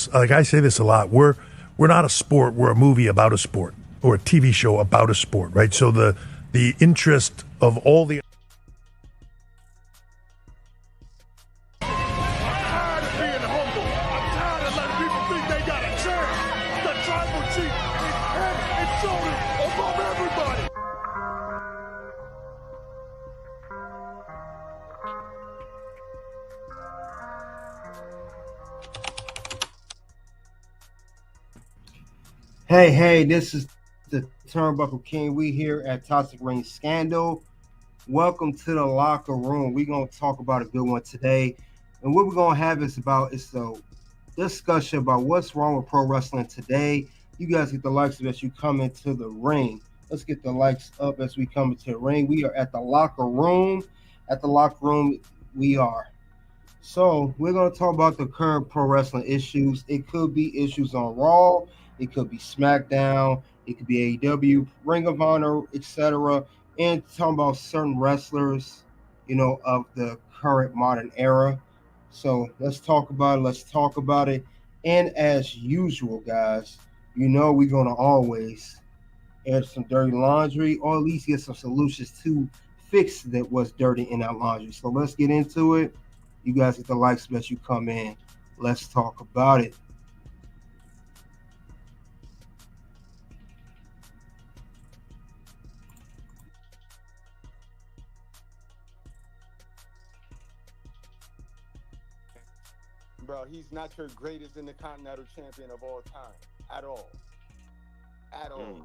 like I say this a lot. We're not a sport. We're a movie about a sport or a TV show about a sport, right? So the interest of all the Tired of being humble. I'm tired of letting people think they got a chance. The tribal chief is head and shoulders above everybody. Hey, this is the Turnbuckle King. We here at Toxic Ring Scandal. Welcome to the locker room. We're going to talk about a good one today. And what we're going to have is a discussion about what's wrong with pro wrestling today. You guys get the likes up as you come into the ring. Let's get the likes up as we come into the ring. We are at the locker room. At the locker room, we are. So we're going to talk about the current pro wrestling issues. It could be issues on Raw. It could be SmackDown. It could be AEW, Ring of Honor, etc. And talking about certain wrestlers, of the current modern era. So let's talk about it. Let's talk about it. And as usual, guys, we're going to always add some dirty laundry or at least get some solutions to fix that what's dirty in our laundry. So let's get into it. You guys get the likes as you come in. Let's talk about it. Bro, he's not your greatest intercontinental champion of all time at all. At all.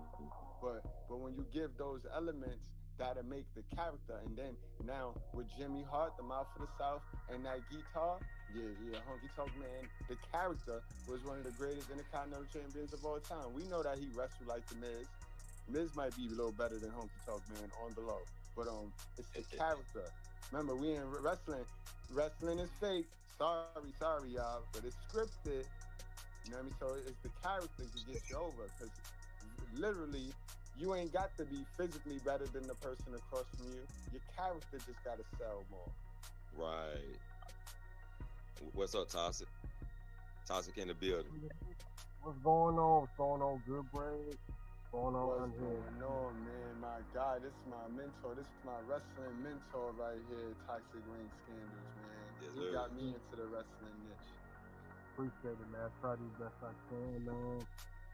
But when you give those elements that'll make the character, and then now with Jimmy Hart, the mouth of the South, and that guitar, Honky Tonk Man, the character was one of the greatest intercontinental champions of all time. We know that he wrestled like the Miz. Miz might be a little better than Honky Tonk Man on the low, but it's the character. Remember, we in wrestling. Wrestling is fake. Sorry, y'all, but it's scripted. You know what I mean? So it's the character that gets you over, because literally, you ain't got to be physically better than the person across from you. Your character just got to sell more. Right. What's up, Toxic? Toxic in the building. What's going on? What's going on, Good Break? What's going on, man? My God, this is my mentor. This is my wrestling mentor right here, Toxic Ring Scandals, man. Yes, he got me into the wrestling niche. Appreciate it, man. Try to do the best I can, man.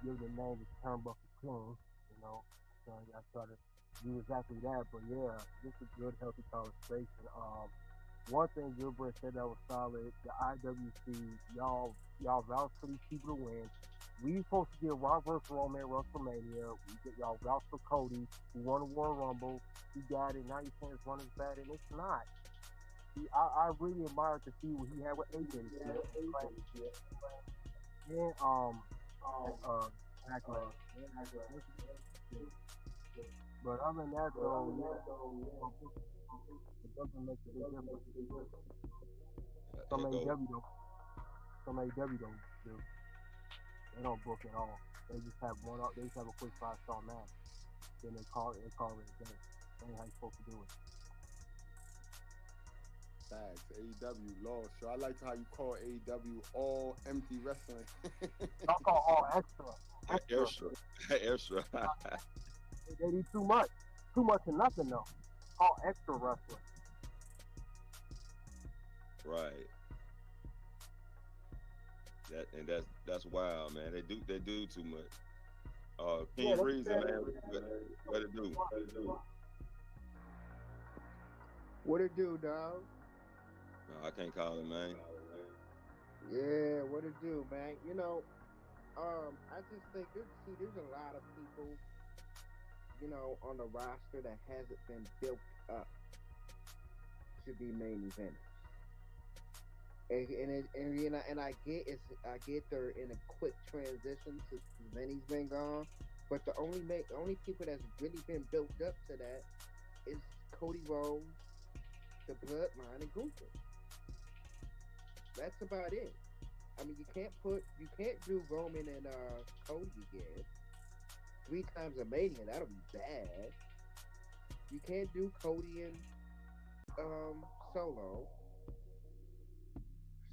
Give the name is Turnbuckle King, So I try to do exactly that. But yeah, this is good, healthy conversation. One thing Gilbert said that was solid. The IWC, y'all vouch for these people to win. We supposed to get Rock vs. Roman at WrestleMania. We get y'all vouch for Cody, who won the Royal Rumble. He got it. Now you're saying his run is bad, and it's not. I really admired to see what he had with AJ. And Backlash. But other than that, though, it doesn't make a big difference. Some AEW don't do. They don't book at all. They just have They just have a quick 5-star match. Then they call it a day. That ain't how you're supposed to do it. Facts. AEW lost. So I like how you call AEW all empty wrestling. Don't call all extra. Extra. They do too much. Too much and nothing though. All extra wrestling. Right. That's wild, man. They do too much. King Reason, man. What it do? What it do, dog? No, I can't call it, man. Yeah, what it do, man? I just think there's a lot of people, on the roster that hasn't been built up to be main eventers. And I get they're in a quick transition to Vinny's been gone, but the only people that's really been built up to that is Cody Rhodes, the Bloodline, and Gunther. That's about it. I mean, you can't do Roman and Cody again 3 times a Mania. That'll be bad. You can't do Cody and Solo.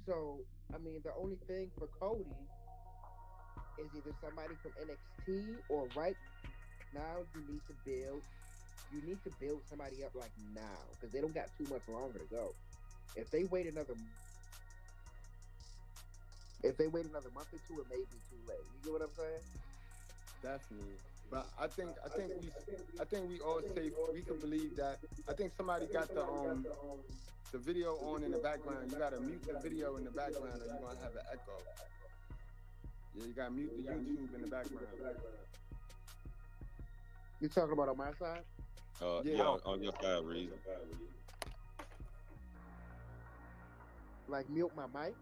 So, I mean, the only thing for Cody is either somebody from NXT or right now you need to build somebody up like now because they don't got too much longer to go. If they wait another month or two, it may be too late. You get what I'm saying? Definitely. But I think we all safe. We can believe that. I think somebody got the video on in the background. You gotta mute the video in the background, or you're gonna have an echo. Yeah, you gotta mute the YouTube in the background. You talking about on my side? Yeah, on your side, reason. Like mute my mic?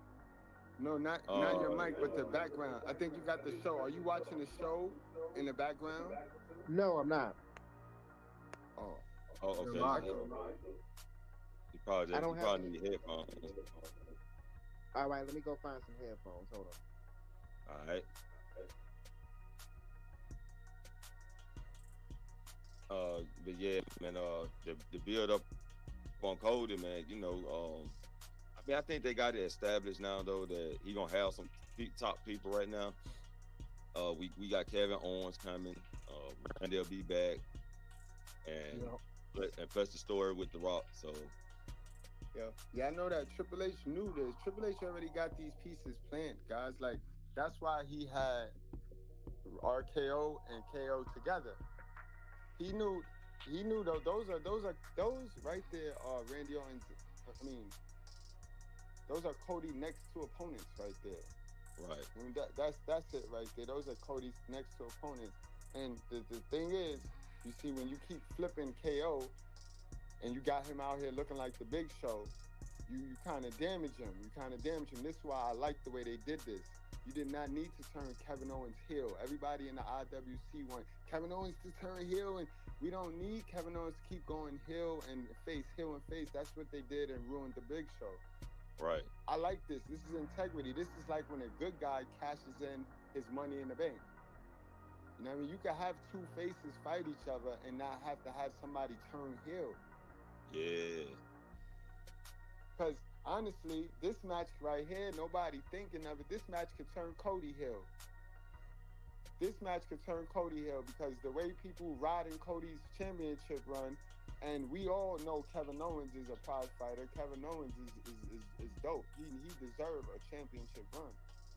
No, not your mic, but the background. I think you got the show. Are you watching the show in the background? No, I'm not. Oh, okay. echo. You probably need headphones. All right, let me go find some headphones. Hold on. All right. But yeah, man, the build up on Cody, man, you know, I mean, I think they got it established now though that he gonna have some top people right now. We got Kevin Owens coming, Randy will be back, and plus the story with The Rock. So yeah, I know that Triple H knew this. Triple H already got these pieces planned, guys. Like that's why he had RKO and KO together. He knew though those right there are Randy Orton's. I mean, those are Cody next two opponents right there. right. I mean, that's it right there. Those are Cody's next two opponents. And the thing is, you see, when you keep flipping KO and you got him out here looking like the Big Show, you kind of damage him. This is why I like the way they did this. You did not need to turn Kevin Owens heel. Everybody in the IWC want Kevin Owens to turn heel, and we don't need Kevin Owens to keep going heel and face. That's what they did and ruined the Big Show. Right. I like this. This is integrity. This is like when a good guy cashes in his money in the bank. You know what I mean? You can have two faces fight each other and not have to have somebody turn heel. Yeah. Because honestly, this match right here, nobody thinking of it. This match could turn Cody heel. Because the way people riding Cody's championship run, and we all know Kevin Owens is a prize fighter. Kevin Owens is dope. He deserves a championship run.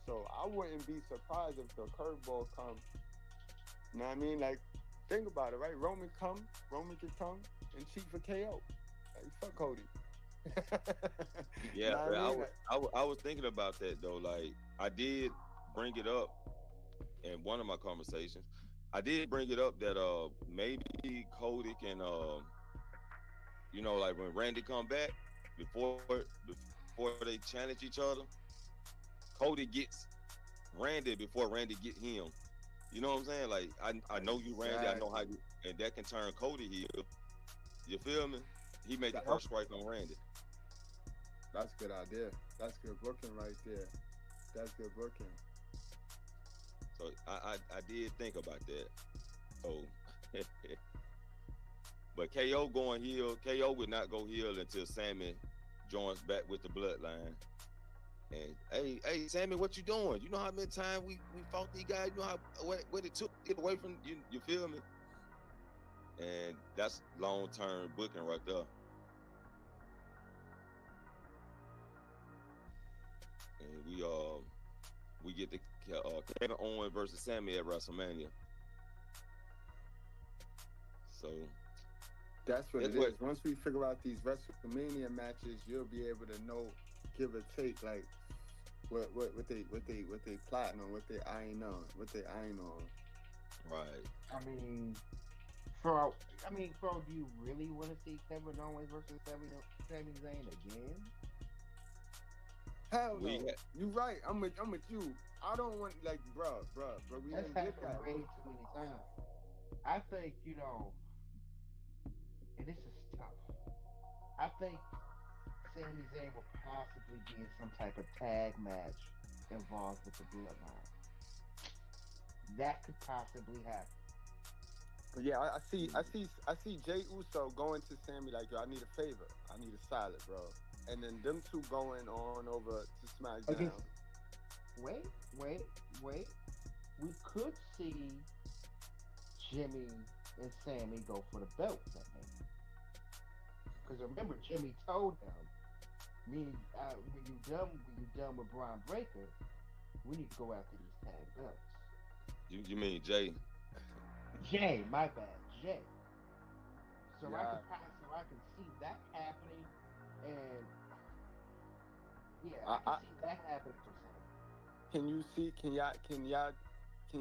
So I wouldn't be surprised if the curveball comes. You know what I mean? Like, think about it, right? Roman could come and cheat for KO. Like, fuck Cody. Yeah, You know I was thinking about that though. Like, I did bring it up in one of my conversations. I did bring it up that maybe Cody can you know, like when Randy come back before they challenge each other, Cody gets Randy before Randy get him. You know what I'm saying? Like I know you, Randy. I know how you, and that can turn Cody heel. You feel me? He made the first strike on Randy. That's a good idea. That's good booking right there. That's good booking. So I did think about that. So, but KO going heel. KO would not go heel until Sammy joins back with the bloodline. And hey, Sammy, what you doing? You know how many times we fought these guys? You know what it took to get away from you? You feel me? And that's long-term booking right there. And we get the Kevin Owens versus Sammy at WrestleMania. So that's what it is. Once we figure out these WrestleMania matches, you'll be able to know, give or take, like what they plotting on, what they eyeing on. Right. I mean, do you really want to see Kevin Owens versus Sami Zayn again? Hell no. You right. I'm with you. I don't want bro. We That's didn't get happened that way too many times. I think, and this is tough. I think Sami Zayn will possibly be in some type of tag match involved with the Bloodline. That could possibly happen. Yeah, I see Jey Uso going to Sammy like, yo, I need a favor. I need a solid, bro. And then them two going on over to SmackDown. Wait. we could see Jimmy and Sammy go for the belts that night. Because remember, Jimmy told him, "Me, when you done with Braun Breaker, we need to go after these tag belts." You mean Jay? Jay, my bad, Jay. Yeah. So I can see that happening, and yeah, I, I I, can see that happening for Sammy. can you see? Can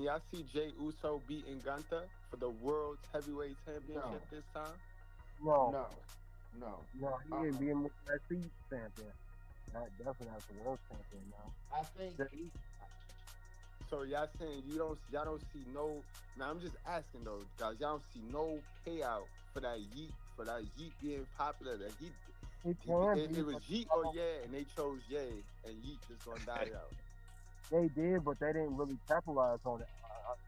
y'all see Jay Uso beating Gunther for the World's Heavyweight Championship No, this time? No, no, no. no, he Uh, ain't being UFC champion. That definitely not the world champion now. I think So y'all saying y'all don't see no. Now I'm just asking though, guys. Y'all don't see no payout for that yeet being popular. That he He can it be, was but yeet or yeah, and they chose yay, and yeet just gonna die out. they did, but they didn't really capitalize on it.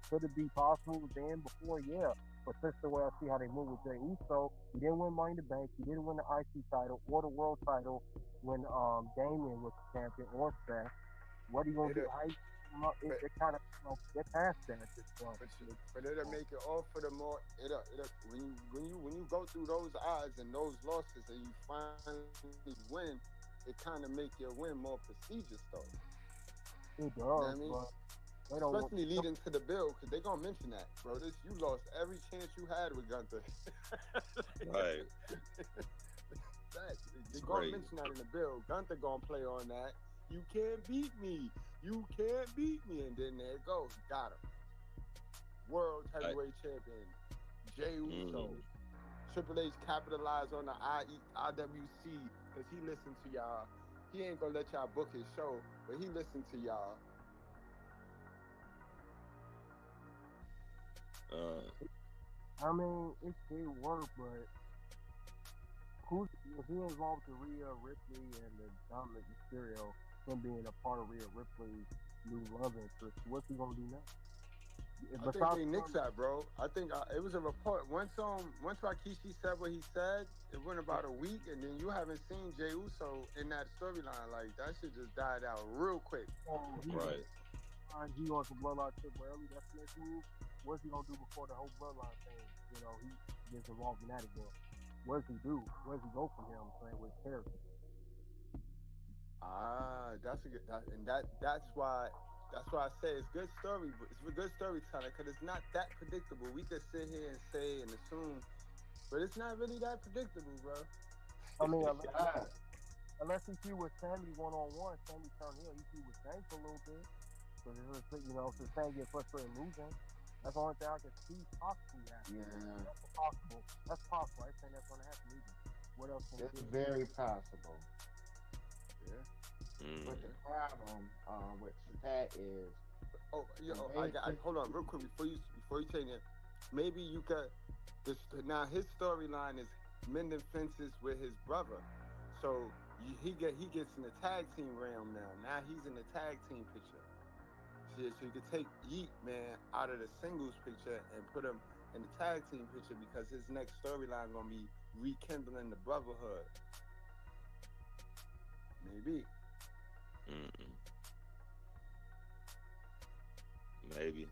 Could it be possible then before? Yeah. But since the way I see how they move with Jey Uso, he didn't win Money in the Bank. He didn't win the IC title or the world title when Damian was the champion or Seth. What are you gonna It, do? How you come up? but, They kind of they're past that at this point. but it'll make it all for the more. It'll when you go through those odds and those losses and you finally win, it kind of make your win more prestigious though. It You know what I does, mean? but they don't want. Especially leading to the bill, because they're gonna mention that, bro. You lost every chance you had with Gunther. Right. They're gonna Great. mention that in the bill. Gunther gonna play on that. You can't beat me. You can't beat me. And then there it goes. Got him. World heavyweight champion. Jey Uso. Triple H capitalized on the IWC because he listened to y'all. He ain't gonna let y'all book his show, but he listened to y'all. I mean, it did work, but if he involved the Rhea Ripley and the Dominic Mysterio, him being a part of Rhea Ripley's new love interest, what's he gonna do next? I think they nixed that, bro. I think it was a report. Once Rikishi said what he said, it went about a week, and then you haven't seen Jey Uso in that storyline. Like, that shit just died out real quick. Right. He wants a bloodline trip early. That's the next move. What's he gonna do before the whole bloodline thing? You know, he gets involved in that again. What does he do? Where does he go from here? I'm saying with character. That's why I say it's good story. It's a good storytelling because it's not that predictable. We could sit here and say and assume, but it's not really that predictable, bro. I mean, unless he feud with Sammy one-on-one, Sammy turn heel, he feud with Zayn for a little bit. Because since Zayn get frustrated losing, that's the only thing I can see possibly happening. yeah, That's possible. That's possible. I ain't saying that's gonna happen either. What else can it's we do? very possible. Yeah. But the problem with that is, Hold on real quick before you say that. Maybe you could. Now his storyline is mending fences with his brother, so he gets in the tag team realm now. Now he's in the tag team picture. So you could take Yeet man out of the singles picture and put him in the tag team picture because his next storyline gonna be rekindling the brotherhood. Maybe. Maybe.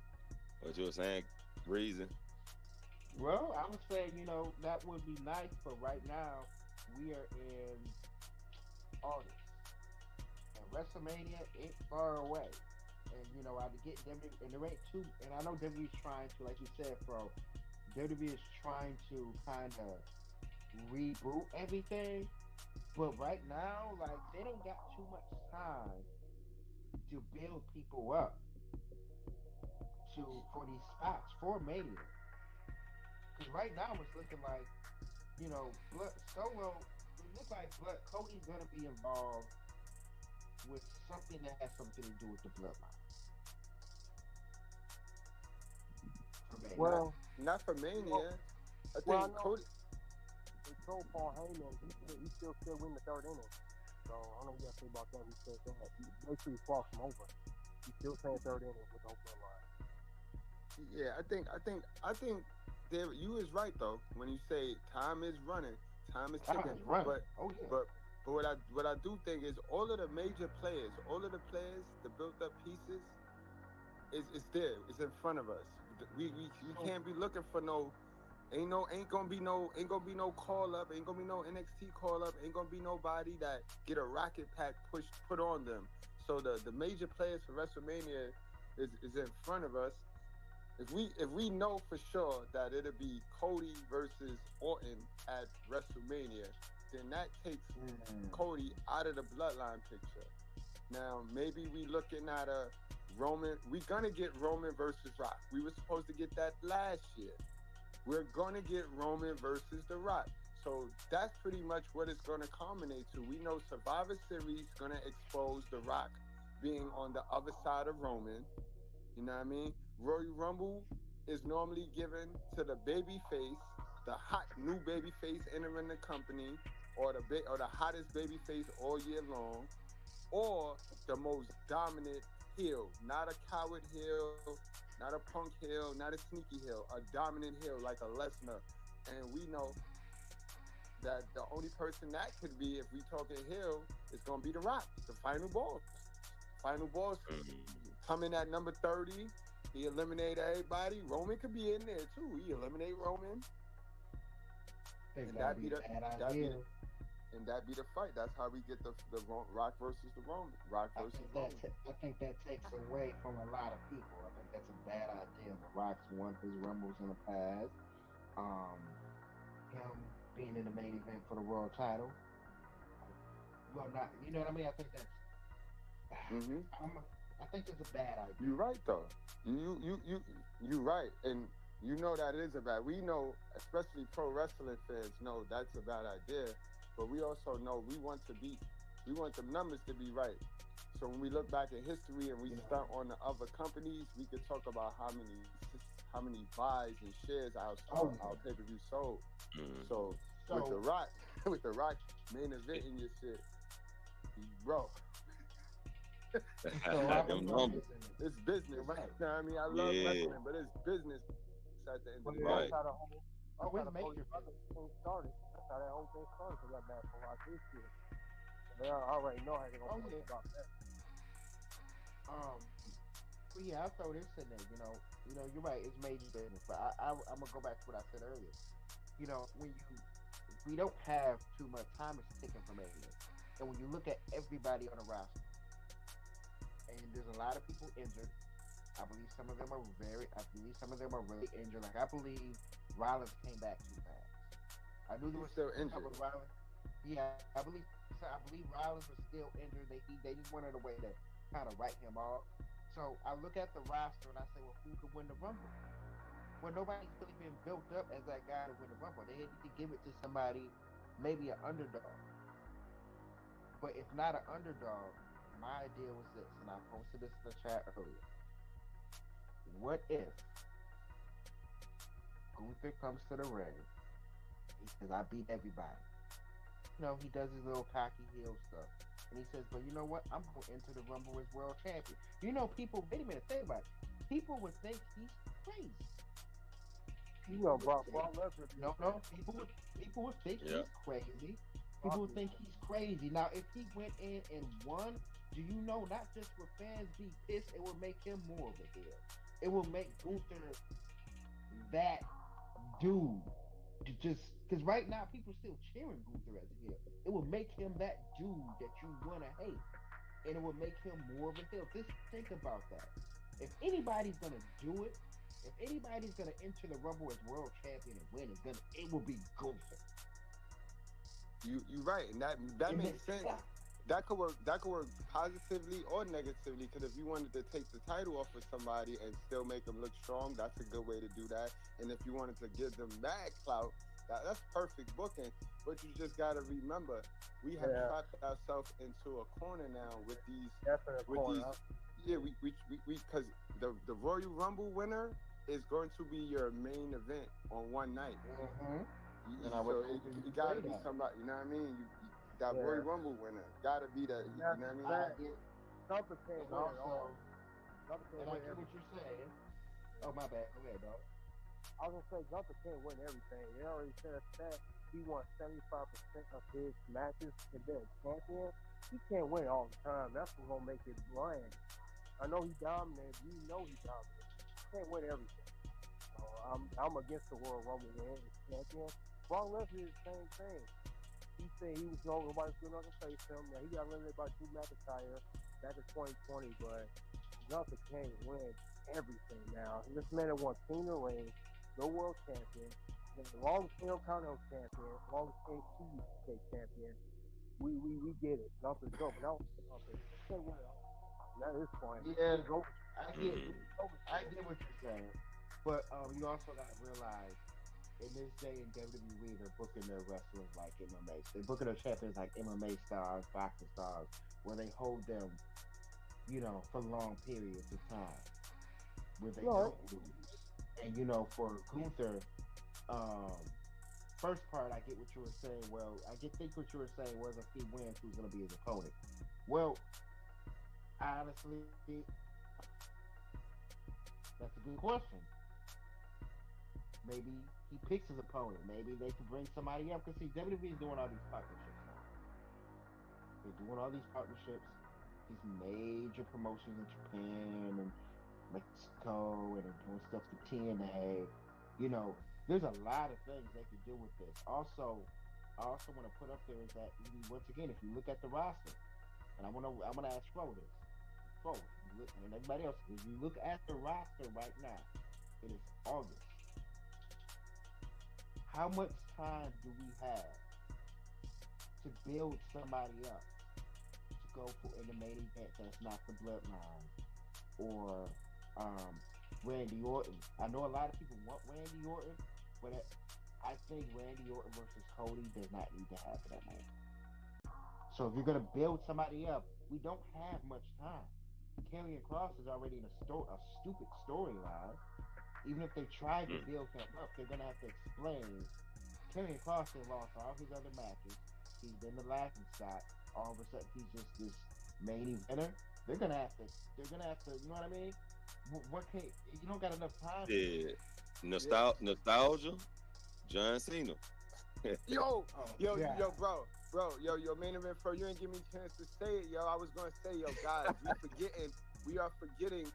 What you were saying? Reason. well, I would say, that would be nice, but right now we are in August. And WrestleMania ain't far away. And I get WWE, and there ain't too, and I know WWE's trying to, like you said, bro, WWE is trying to kind of reboot everything, but right now, like, they don't got too much time to build people up for these spots for Mania. Because right now it's looking like, Blood Solo. It looks like Cody's gonna be involved with something that has something to do with the bloodline. Well, not for Mania. I think Cody. They told Paul Heyman he still win the third inning. So I don't know what you got to say about that. He said that. Basically, he crossed him over. He's still saying third inning with the whole bloodline. Yeah, I think you is right though when you say time is running, time is ticking. But what I do think is all of the major players, all of the players, the built up pieces, It's there. It's in front of us. We can't be looking for no. Ain't gonna be no call up. Ain't gonna be no NXT call up. Ain't gonna be nobody that get a rocket pack put on them. So the major players for WrestleMania is in front of us. If we know for sure that it'll be Cody versus Orton at WrestleMania, then that takes Cody out of the bloodline picture. Now maybe we looking at a Roman. We gonna get Roman versus Rock. We were supposed to get that last year. We're gonna get Roman versus The Rock. So that's pretty much what it's gonna culminate to. We know Survivor Series gonna expose The Rock being on the other side of Roman. You know what I mean? Royal Rumble is normally given to the baby face, the hot new baby face entering the company, or the hottest baby face all year long, or the most dominant heel, not a coward heel, not a punk heel, not a sneaky heel, a dominant heel like a Lesnar. And we know that the only person that could be, if we talking heel, is gonna be The Rock, the final boss. Final boss coming at number 30. He eliminate everybody. Roman could be in there too. He eliminate Roman. And that be the fight. That's how we get the Rock versus the Roman. Rock versus Roman. I think that takes away from a lot of people. I think that's a bad idea. The Rock's won his Rumbles in the past. Him being in the main event for the world title. Well, not, you know what I mean? I think that's. I think it's a bad idea. You're right though. You right, and you know that is a bad. We know, especially pro wrestling fans know that's a bad idea. But we also know we want the numbers to be right. So when we look back at history and we start on the other companies, we could talk about how many buys and shares our pay-per-view sold. So with the Rock main event in your shit, bro. Them numbers. It's business. Right. You know what I mean? I love wrestling, but it's business at the end of the day. That's how the whole thing started. That's how that whole thing started for that match for Rock this year. They already know how they're gonna talk about that. But yeah, I'll throw this in there. You know, you're right. It's major business, but I'm gonna go back to what I said earlier. You know, we don't have too much time is ticking from everything, and when you look at everybody on the roster, and there's a lot of people injured. I believe some of them are really injured. Like I believe Rollins came back too fast. I knew there was still injured. Rollins. Yeah, I believe Rollins was still injured. They just wanted a way to kind of write him off. So I look at the roster and I say, well, who could win the Rumble? Well, nobody's really been built up as that guy to win the Rumble. They had to give it to somebody, maybe an underdog. But if not an underdog, my idea was this, and I posted this in the chat earlier. What if Gunther comes to the ring? He says, I beat everybody. You know, he does his little cocky heel stuff. And he says, but you know what? I'm going to enter the Rumble as world champion. You know, people, wait a minute, think about it. People would think he's crazy. You know, Brock Lesnar. No. People would think he's crazy. People would think he's crazy. Now, if he went in and won, do you know, not just would fans be pissed, it would make him more of a heel. It will make Gunther that dude. Just because right now people still cheering Gunther as a heel. It will make him that dude that you want to hate. And it will make him more of a heel. Just think about that. If anybody's going to do it, if anybody's going to enter the Rumble as world champion and win, it will be Gunther. You're right, and that makes sense. That could work positively or negatively, because if you wanted to take the title off of somebody and still make them look strong, that's a good way to do that. And if you wanted to give them mad clout, that's perfect booking. But you just got to remember, we have trapped ourselves into a corner now with these. Yeah, we because the Royal Rumble winner is going to be your main event on one night. You got to be somebody. You know what I mean? That Royal Rumble winner got to be that. You know what I mean? Gunther can't win at all. Gunther can't win everything. What you're saying? Oh, my bad. Go ahead, dog. I was gonna say Gunther can't win everything. They already said that he won 75% of his matches and been champion. He can't win all the time. That's what's gonna make it bland. I know he dominated. We know he dominated. Can't win everything. So I'm against the Royal Rumble win as champion. Brock Lesnar is the same thing. He said he was nobody's good enough to face him. Now he got eliminated by Drew McIntyre back in 2020, but Gunther can't win everything now. This man that won King of the Ring, no world champion, the longest Intercontinental champion, longest NXT champion. We get it. Gunther's dope, but now Gunther can't win it. That is fine. Yeah, He's over. I get what you're saying, but you also got to realize in this day in WWE, they're booking their wrestlers like MMA. They're booking their champions like MMA stars, boxing stars, where they hold them, for long periods of time, where they don't lose. And for Gunther, um, first part, I get what you were saying. Well, think what you were saying was if he wins, who's going to be his opponent? Well, honestly, that's a good question. Maybe he picks his opponent. Maybe they can bring somebody up. Because see, WWE is doing all these partnerships now. They're doing all these partnerships, these major promotions in Japan and Mexico, and they're doing stuff for TNA. There's a lot of things they can do with this. Also, I also want to put up there is that once again, if you look at the roster, and I want to ask Fro this, and everybody else, if you look at the roster right now, it is August. How much time do we have to build somebody up to go for in the main event that's not the Bloodline or Randy Orton? I know a lot of people want Randy Orton, but I think Randy Orton versus Cody does not need to happen that night. So if you're gonna build somebody up, we don't have much time. Karrion Kross is already in a stupid storyline. Even if they try to build him up, they're gonna have to explain. Karrion Kross has lost all his other matches. He's been the laughing stock. All of a sudden, he's just this main eventer. They're gonna have to. You know what I mean? What can you don't got enough time? Yeah, nostalgia. John Cena. Yo, main event for you ain't give me a chance to say it, yo. I was gonna say, yo, guys, we are forgetting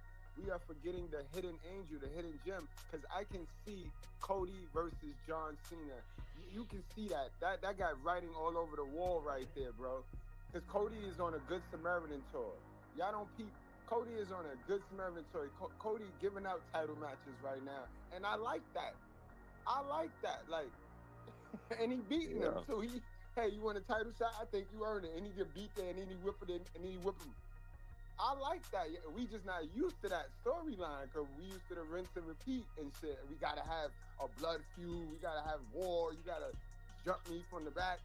the hidden angel, the hidden gem, because I can see Cody versus John Cena. You can see that guy writing all over the wall right there, bro. Because Cody is on a Good Samaritan tour. Y'all don't peep. Cody is on a Good Samaritan tour. Cody giving out title matches right now, and I like that. Like, and he beating him too. Hey, you want a title shot? I think you earned it. And he get beat there, and then he whip it in, and then he whip him. I like that. We just not used to that storyline because we used to the rinse and repeat and shit. We gotta have a blood feud. We gotta have war. You gotta jump me from the back.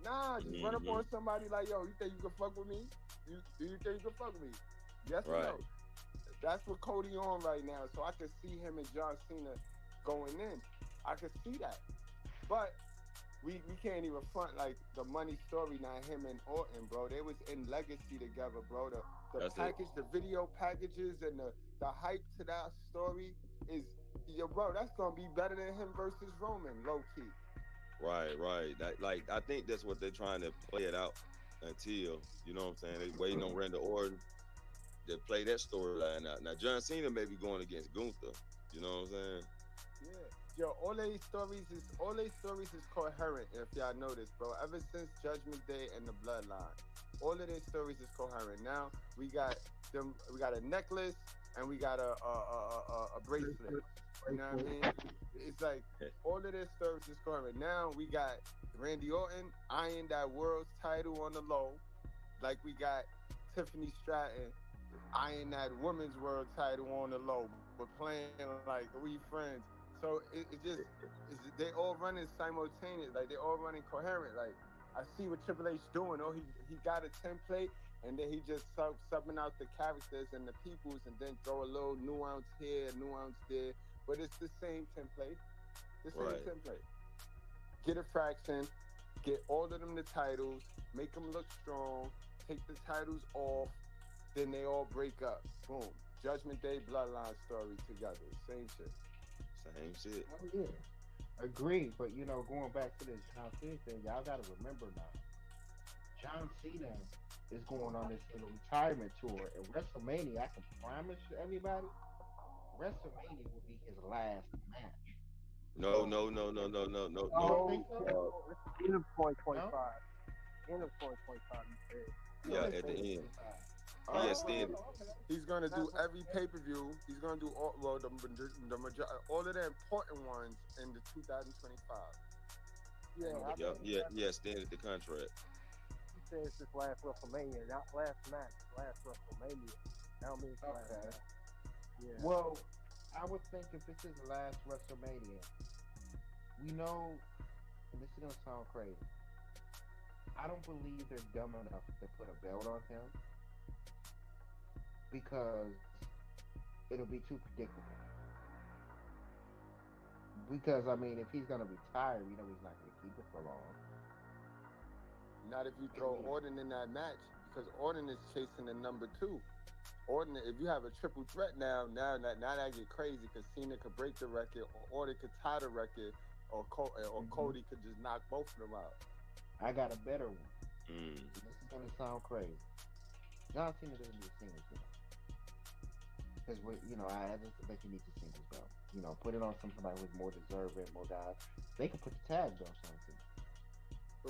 Nah, just run up on somebody like, yo, you think you can fuck with me? Do you think you can fuck with me? Yes or no? That's what Cody on right now. So I could see him and John Cena going in. I could see that. But we can't even front like the money story, not him and Orton, bro. They was in Legacy together, bro. The package, the video packages, and the hype to that story is, bro, that's gonna be better than him versus Roman, low key. Right. I think that's what they're trying to play it out until, you know what I'm saying? They waiting on Randy Orton to play that storyline out. Now John Cena may be going against Gunther, you know what I'm saying? Yeah. Yo, all these stories is coherent, if y'all notice, bro. Ever since Judgment Day and the Bloodline, all of their stories is coherent. Now we got a necklace and we got a bracelet. You know what I mean? It's like all of their stories is coherent. Now we got Randy Orton eyeing that world's title on the low, like we got Tiffany Stratton eyeing that women's world title on the low, but playing like we friends. So they all running simultaneous, like they all running coherent. Like I see what Triple H doing. Oh, he got a template, and then he just subbing out the characters and the peoples, and then throw a little nuance here, nuance there. But it's the same template. Template. Get a fraction, get all of them the titles, make them look strong, take the titles off, then they all break up. Boom. Judgment Day, Bloodline story together. Same shit. Oh yeah, agreed. But going back to this John Cena thing, y'all gotta remember now. John Cena is going on this little retirement tour. And WrestleMania, I can promise everybody, WrestleMania will be his last match. No, no, no, no, no, no, no, You don't no. think so? It's the end of No? 2025. End of 2025, you said. You Yeah, don't at the think end. so? He Oh, extended. okay. He's gonna do every pay-per-view. He's gonna do all all of the important ones in the 2025. Yeah, I Yeah, think he extended the contract. he says this last WrestleMania, not last match, last WrestleMania. That don't mean it's last Okay. match. Yeah. Well, I would think if this is the last WrestleMania, we know, and this is gonna sound crazy. I don't believe they're dumb enough to put a belt on him because it'll be too predictable. Because I mean, if he's gonna retire, we know he's not gonna keep it for long. Not if you throw Orton in that match, because Orton is chasing the number 2. Orton, if you have a triple threat now that get crazy because Cena could break the record, or Orton could tie the record, or Cody could just knock both of them out. I got a better one. Mm. This is gonna sound crazy. John Cena doesn't need a singles belt because I just think he needs a singles belt. Put it on somebody who's more deserving, more guys. They can put the tag belts on Cena.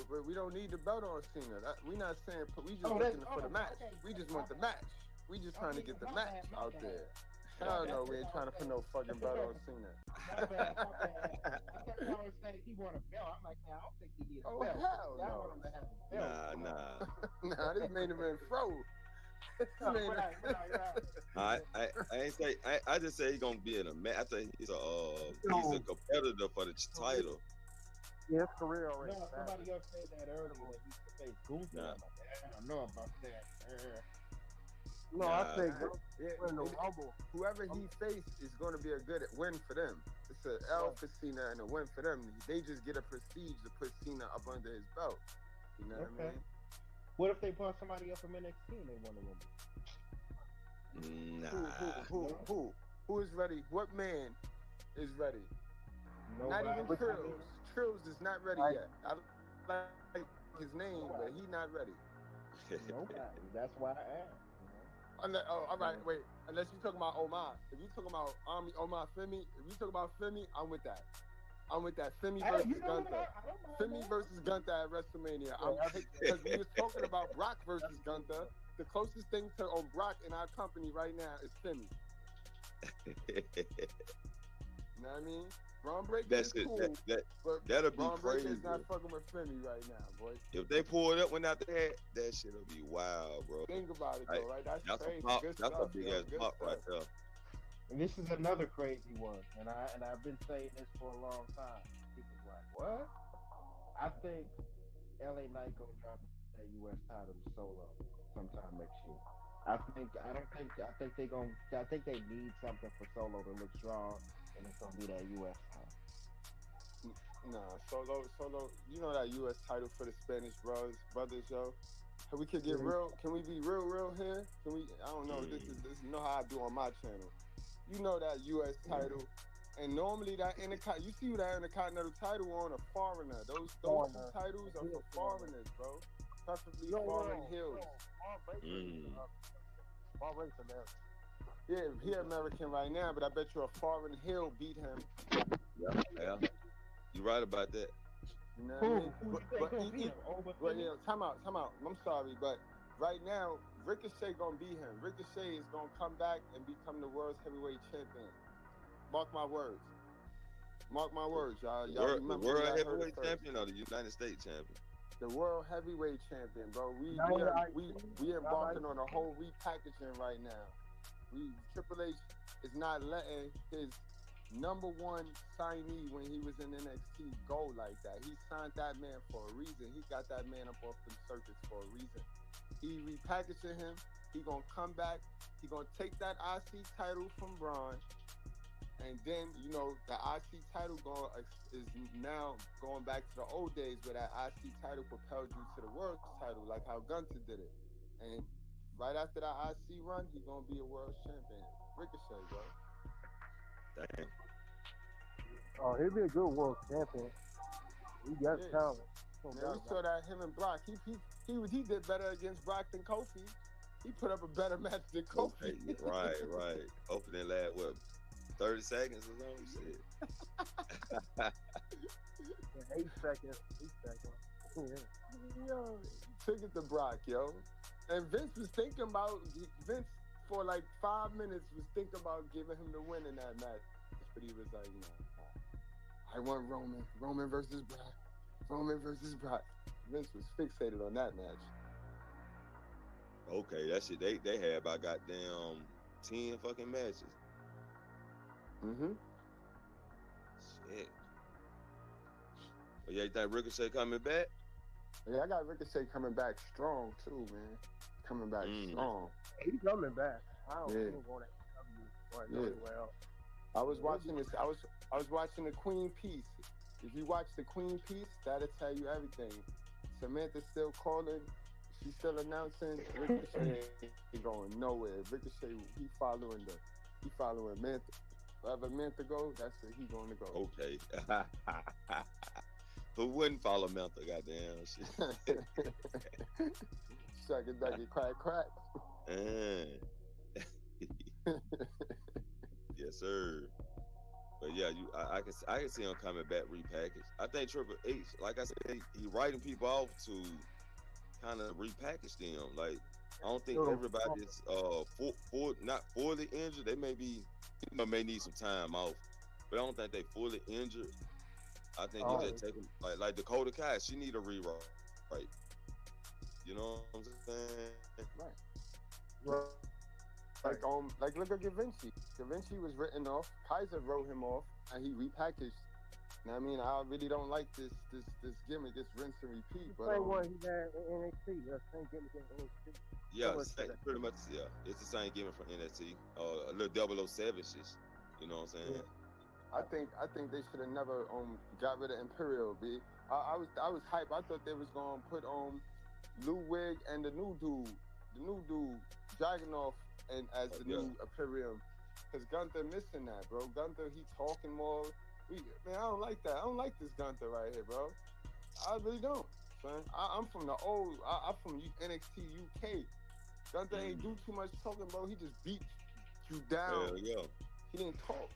But we don't need the belt on Cena. We're not saying we just looking for the match. Okay. We just want the match. We just trying to get the my match bad, my out bad. there. Hell no, we ain't trying to put no fucking belt on Cena. My bad. I thought y'all were saying he want a belt. I'm like, man, I don't think he needs a Oh, belt. hell I no. want him to have a belt. Nah. Nah, this main event fro. Right. I ain't say. I just say he's gonna be in a match. I think he's a competitor for the title. Yeah, his career already. No, somebody else said that earlier that he could face Gunther. Nah. I'm like, I don't know about that. No, Nah. I think Yeah, in the Rumble. whoever he faced is going to be a good win for them. It's an L for Cena and a win for them. They just get a prestige to put Cena up under his belt. You know what I mean? What if they brought somebody up from NXT and they won the Rumble? Nah. Who is ready? What man is ready? Nobody. Not even Trills. Trills is not ready yet. I like his name, but he's not ready. Nobody. That's why I asked. All right, wait. Unless you're talking about Omar. If you're talking about Omar Femi, if you're talking about Femi, I'm with that. Femi versus Gunther. Femi versus Gunther at WrestleMania. Because we was talking about Brock versus Gunther. The closest thing to Brock in our company right now is Femi. You know what I mean? Braun Breaker is cool, but that'll be Braun crazy. Breaker is not fucking with Femi right now, boy. If they pull it up when out there, that shit'll be wild, bro. Think about it, though, right? That's crazy. A pop. Good That's stuff, a big yo. ass Good pop stuff. right there. And this is another crazy one, and I've been saying this for a long time. People's like, what? I think LA Knight gonna drop that US title to Solo sometime next year. I think they need something for Solo to look strong, and it's gonna be that US title. Nah, Solo. You know that U.S. title for the Spanish brothers, yo. We could get real. Can we be real here? Can we? I don't know. This is you know how I do on my channel. You know that U.S. title, and normally that you see that Intercontinental title on a foreigner. Those two titles are for foreigners, bro. Preferably foreign heels. Braun Breaker's American. Yeah, he American right now, but I bet you a foreign heel beat him. Yeah. You right about that. You know what I mean? But yeah, time out. I'm sorry, but right now, Ricochet gonna beat him. Ricochet is gonna come back and become the world's heavyweight champion. Mark my words. Y'all. The Remember world heavyweight champion or the United States champion? The world heavyweight champion, bro. We embarking on a whole repackaging right now. Triple H is not letting his number one signee when he was in NXT go like that. He signed that man for a reason. He got that man up off the circuits for a reason. He repackaging him. He gonna come back. He gonna take that IC title from Braun. And then, the IC title is now going back to the old days where that IC title propelled you to the world title, like how Gunther did it. And right after that IC run, he's going to be a world champion. Ricochet, bro. Dang. Oh, he'd be a good world champion. He got talent. Man, we saw that him and Brock. He did better against Brock than Kofi. He put up a better match than Kofi. Okay, right. Opening last, what, 30 seconds or something? Shit. 8 seconds. Yeah. Yo, took it to Brock, yo. And Vince for like 5 minutes was thinking about giving him the win in that match. But he was like, no, I want Roman versus Brock. Vince was fixated on that match. Okay, that shit, they had about goddamn 10 fucking matches. Mm-hmm. Shit. But yeah, you think Ricochet coming back? Yeah, I got Ricochet coming back strong too, man. Coming back strong. He's coming back. I don't Yeah. think he's going to AEW well. I was watching this. I was watching the Queen Piece. If you watch the Queen Piece, that'll tell you everything. Samantha's still calling. She's still announcing. Ricochet ain't going nowhere. Ricochet, he following Mantha. Wherever Mantha go, that's where he going to go. Okay. Who wouldn't follow Mantha? Goddamn shit. Shuck it, duck it, crack. Yes, sir. But yeah, I can see him coming back repackaged. I think Triple H, like I said, he writing people off to kind of repackage them. Like, I don't think everybody's not fully injured. They may need some time off, but I don't think they fully injured. I think he just take them like Dakota Kai. She need a rewrite, right? You know what I'm saying? Right. Like look at Da Vinci. Da Vinci was written off. Kaiser wrote him off, and he repackaged. Now, I mean, I really don't like this gimmick, this rinse and repeat. The same one he had in NXT. The same gimmick in NXT. Yeah, pretty much. Yeah, it's the same gimmick from NXT. A little 007-ish. You know what I'm saying? Yeah. I think they should have never got rid of Imperial. B. I was hyped. I thought they was gonna put Lou Wig and the new dude Dragunov and as the new Imperium, because Gunther missing that, bro. Gunther, he talking more. Man, I don't like that. I don't like this Gunther right here, bro. I really don't, son. I'm from the old. I'm from NXT UK. Gunther ain't do too much talking, bro. He just beat you down. Yeah. He didn't talk.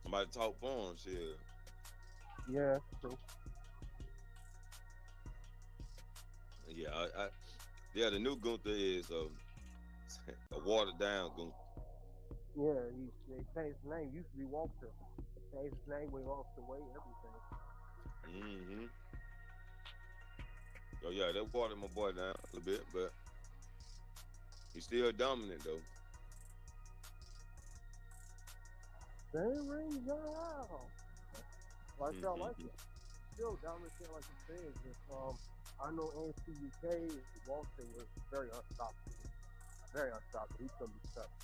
Somebody talk for him, shit. Yeah, true. Yeah, the new Gunther is a watered down Gunther. Yeah, they changed his name. Used to be Walter. They changed his name when he lost the weight, everything. Mm-hmm. So yeah, they watered my boy down a little bit, but he's still dominant though. Same ring, wow. Like y'all like it. Still dominant, like you said. Just, I know NXT UK, Walter was very unstoppable. He couldn't be stopped.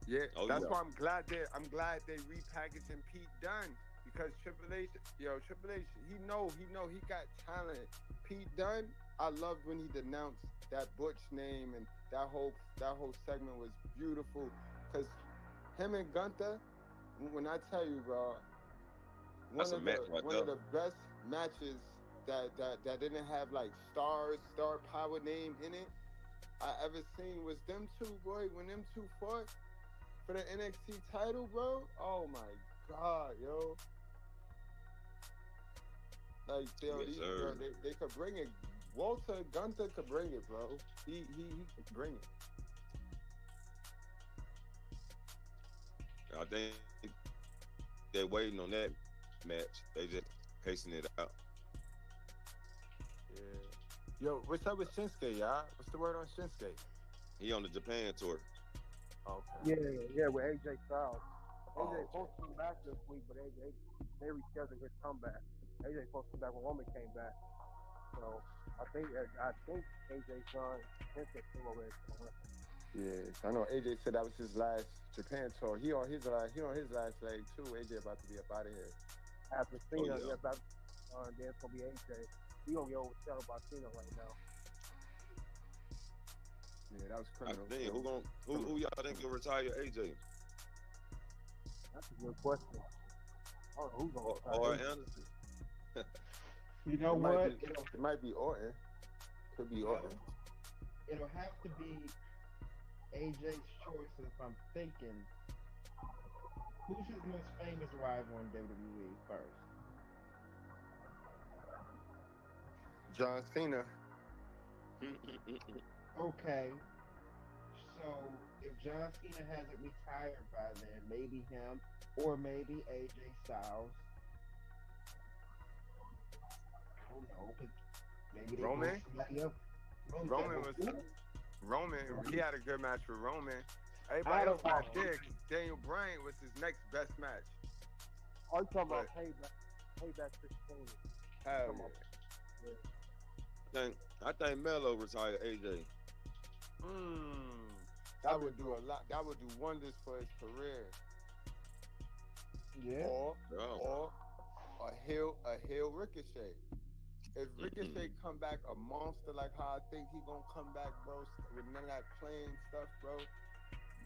Yeah, that's why I'm glad they repackaging Pete Dunne, because Triple H, he know he got talent. Pete Dunne, I loved when he denounced that Butch name, and that whole segment was beautiful, because him and Gunther, when I tell you, bro, one of the best matches that didn't have like star power name in it I ever seen was them two, boy. When them two fought for the NXT title, bro. Oh my God, yo. Like they could bring it. Walter Gunther could bring it, bro. He could bring it. I think they're waiting on that match. They just pacing it out. Yeah. Yo, what's up with Shinsuke, y'all? What's the word on Shinsuke? He on the Japan tour. Okay. Yeah, with AJ Styles. AJ supposed to come back this week, but they rescheduled his comeback. AJ supposed to come back when Roman came back. So I think AJ's son Shinsuke still over there. Yeah, I know AJ said that was his last Japan tour. He on his last leg too. AJ about to be up out of here. After Cena, then it's gonna be AJ. He gonna get overshadowed by Cena right now. Yeah, that was criminal. I think who y'all think will retire AJ? That's a good question. I don't know who's gonna retire or AJ. Anderson. You know It might what? be. It might be Orton. Could be Orton. It'll have to be AJ's choice if I'm thinking. Who's his most famous rival in WWE first? John Cena. Okay, so if John Cena hasn't retired by then, maybe him or maybe AJ Styles. I don't know, but maybe they go Roman. somebody else. Roman was Roman. He had a good match with Roman. I Everybody else don't not know. there. Daniel Bryan was his next best match. Are you talking about But- payback 16? Hell Come yeah. on. I think Melo retired AJ. That would do a lot. That would do wonders for his career. Yeah. Or Oh. a heel Ricochet. If Ricochet come back a monster like how I think he gonna come back, bro, with none of that playing stuff, bro.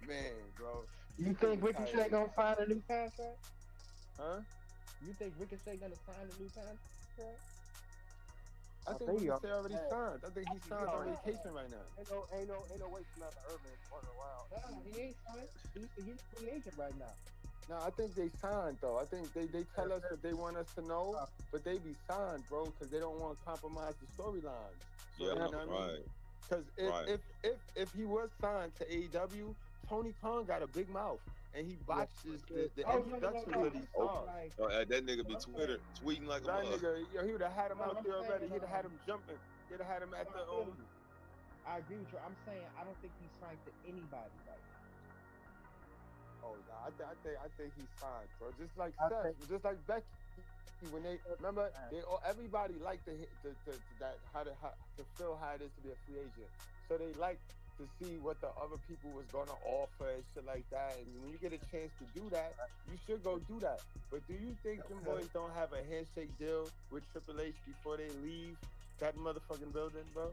Man, bro. You think Ricochet gonna sign a new contract? Huh? You think Ricochet gonna sign a new contract? I think Ricochet already signed. I think he signed on vacation right now. Ain't no way for another Urban running around. No, he ain't signed. He's a free agent right now. No, I think they signed though. I think they tell us what they want us to know, but they be signed, bro, because they don't want to compromise the storylines. So, Yeah, you know what I mean? Because if he was signed to AEW, Tony Khan got a big mouth and he botches the introduction to these stars. That nigga be tweeting like That a nigga, he would have had him out there I'm already. saying, He'd have had him jumping. He'd have had him at the I agree with you. I'm saying I don't think he's signed to anybody right now. Oh no, I think he's signed, bro. Just like Seth, just like Becky. When they remember, everybody liked to feel how it is to be a free agent. So they like to see what the other people was gonna offer and shit like that. And when you get a chance to do that, you should go do that. But do you think them boys don't have a handshake deal with Triple H before they leave that motherfucking building, bro?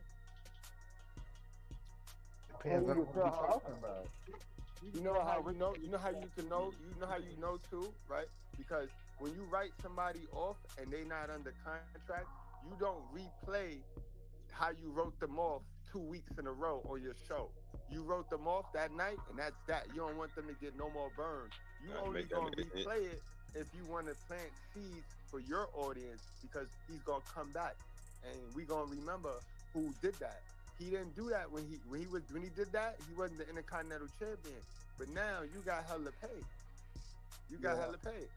Depends on what you're talking about. You know how you know. You know how you can know. You know how you know too, right? Because when you write somebody off and they not under contract, you don't replay how you wrote them off 2 weeks in a row on your show. You wrote them off that night, and that's that. You don't want them to get no more burn. You only gonna replay it if you want to plant seeds for your audience, because he's gonna come back, and we gonna remember who did that. He didn't do that when he did that. He wasn't the Intercontinental Champion. But now you got hella pay. You got hella pay.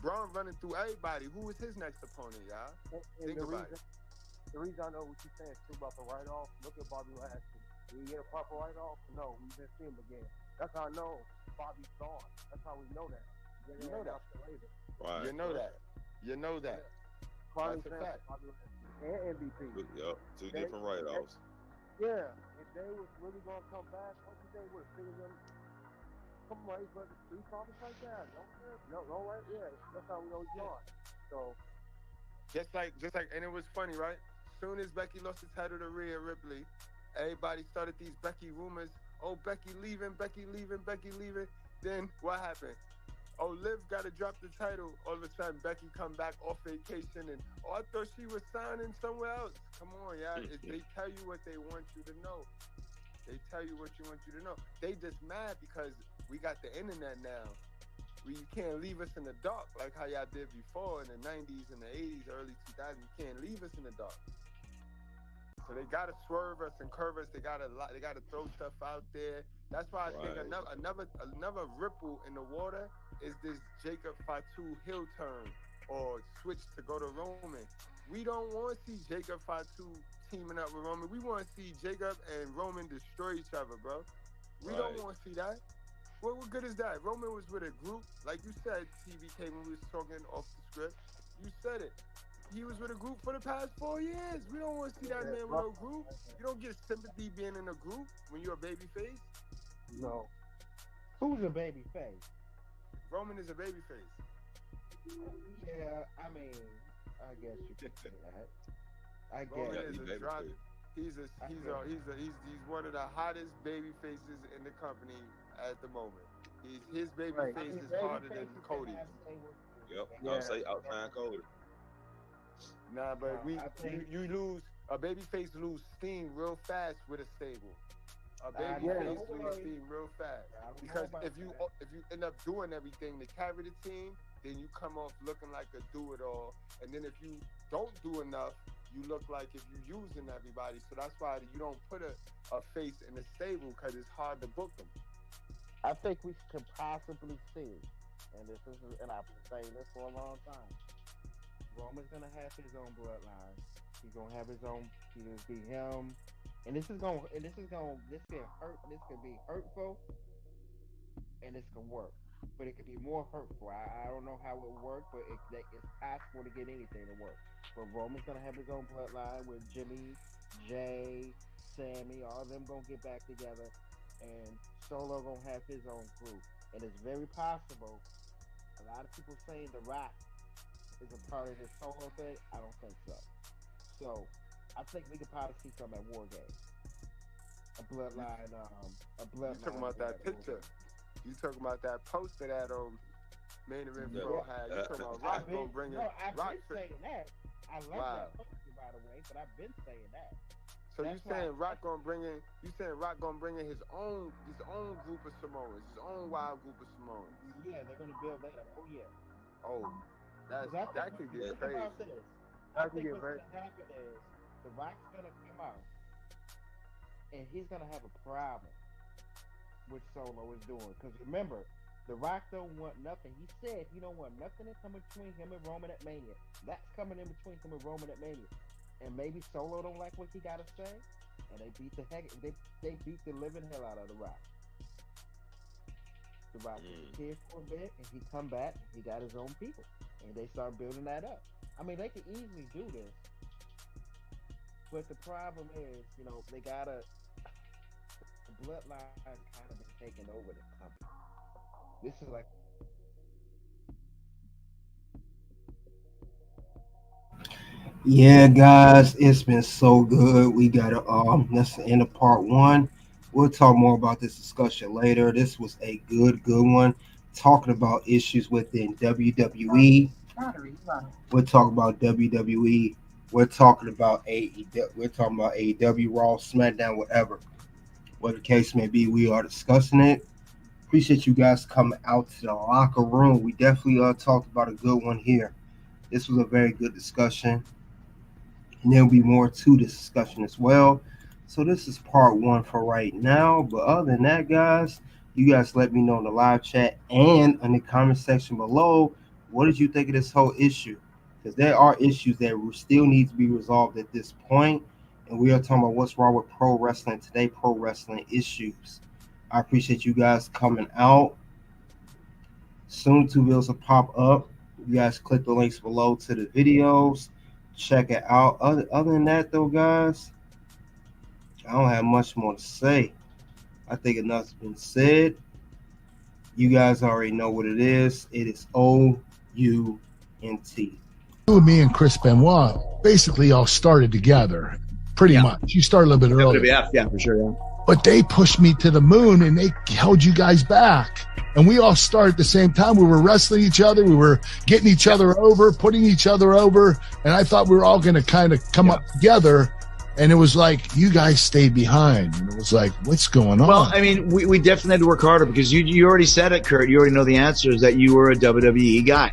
Braun running through everybody. Who is his next opponent, y'all? Think about it. The reason I know what you're saying too about the write-off, look at Bobby Lashley. Did he get a proper write-off? No, we didn't see him again. That's how I know Bobby's gone. That's how we know that. You know that. Later. Right. You know that. You know that. Prime That's a example, fact. Bobby Lashley and MVP. Yep, two different write-offs. Yeah, if they was really gonna come back, what you think would have seen them? Come on, but three problems like that. No, right? Yeah, that's how we know he's gone. So Just like, and it was funny, right? Soon as Becky lost the title to Rhea Ripley, everybody started these Becky rumors. Oh, Becky leaving, Becky leaving, Becky leaving. Then what happened? Oh, Liv got to drop the title. All of a sudden, Becky come back off vacation, and I thought she was signing somewhere else. Come on, y'all. They tell you what they want you to know. They tell you what you want you to know. They just mad because we got the internet now. You can't leave us in the dark like how y'all did before in the 90s and the 80s, early 2000s. You can't leave us in the dark. So they gotta swerve us and curve us. They gotta throw stuff out there. That's why I think another ripple in the water is this Jacob Fatu heel turn or switch to go to Roman. We don't want to see Jacob Fatu teaming up with Roman. We want to see Jacob and Roman destroy each other, bro. We don't want to see that. What good is that? Roman was with a group, like you said, TBK, when we was talking off the script. You said it. He was with a group for the past 4 years. We don't want to see that man with no group. You don't get sympathy being in a group when you're a baby face. no. Who's a baby face? Roman is a baby face. Yeah, I mean, I guess you could say that. I guess. Roman is he's a baby drop. face. He's one of the hottest baby faces in the company at the moment. His baby face is harder than Cody's. Yep, I'll say outshine Cody. Nah, but I think you lose a babyface lose steam real fast with a stable. A I babyface know. lose steam real fast I don't know because about if you end up doing everything to carry the team, then you come off looking like a do-it-all. And then if you don't do enough, you look like if you're using everybody. So that's why you don't put a face in the stable because it's hard to book them. I think we could possibly see, and I've been saying this for a long time. Roman's gonna have his own bloodline. He's gonna have his own. He's gonna be him, and this can be hurtful, and this can work, but it could be more hurtful. I don't know how it will work, but it's possible to get anything to work. But Roman's gonna have his own bloodline with Jimmy, Jay, Sammy, all of them gonna get back together, and Solo gonna have his own crew, and it's very possible. A lot of people saying The Rock is a part of this Solo thing. I don't think so. So I think we could probably see something at War Games. A bloodline. You talking about that picture? You talking about that poster that main event Pro had? You talking about Rock gonna bring it? I've been saying that. I love that poster, by the way, but I've been saying that. So you saying Rock gonna bring in? You saying Rock gonna bring in his own group of Samoans, his own wild group of Samoans? Yeah, they're gonna build that up. Oh yeah. Oh, that could get crazy. I think what's gonna happen is The Rock's gonna come out, and he's gonna have a problem with Solo is doing. Because remember, The Rock don't want nothing. He said he don't want nothing to come between him and Roman at Mania. That's coming in between him and Roman at Mania. And maybe Solo don't like what he gotta say, and they beat the living hell out of The Rock. The Rock was here for a bit, and he come back, and he got his own people, and they start building that up. I mean, they could easily do this, but the problem is, they gotta. The bloodline has kind of been taking over the company. This is like. Yeah, guys, it's been so good. We gotta that's the end of part one. We'll talk more about this discussion later. This was a good one. Talking about issues within WWE. We'll talk about WWE. We're talking about AEW. We're talking about AEW, Raw, SmackDown, whatever the case may be. We are discussing it. Appreciate you guys coming out to the locker room. We definitely talked about a good one here. This was a very good discussion. And there'll be more to this discussion as well. So this is part one for right now. But other than that, guys, you guys let me know in the live chat and in the comment section below, what did you think of this whole issue? Because there are issues that still need to be resolved at this point. And we are talking about what's wrong with pro wrestling today, pro wrestling issues. I appreciate you guys coming out. Soon 2 videos will pop up. You guys click the links below to the videos. Check it out. Other than that, though, guys, I don't have much more to say. I think enough's been said. You guys already know what it is. It is OUNT. You and me and Chris Benoit basically all started together, pretty much. You started a little bit earlier. Yeah, for sure, yeah. But they pushed me to the moon, and they held you guys back. And we all started at the same time. We were wrestling each other. We were getting each other over, putting each other over. And I thought we were all going to kind of come up together. And it was like, you guys stayed behind. And it was like, what's going on? Well, I mean, we definitely had to work harder because you already said it, Kurt. You already know the answer is that you were a WWE guy.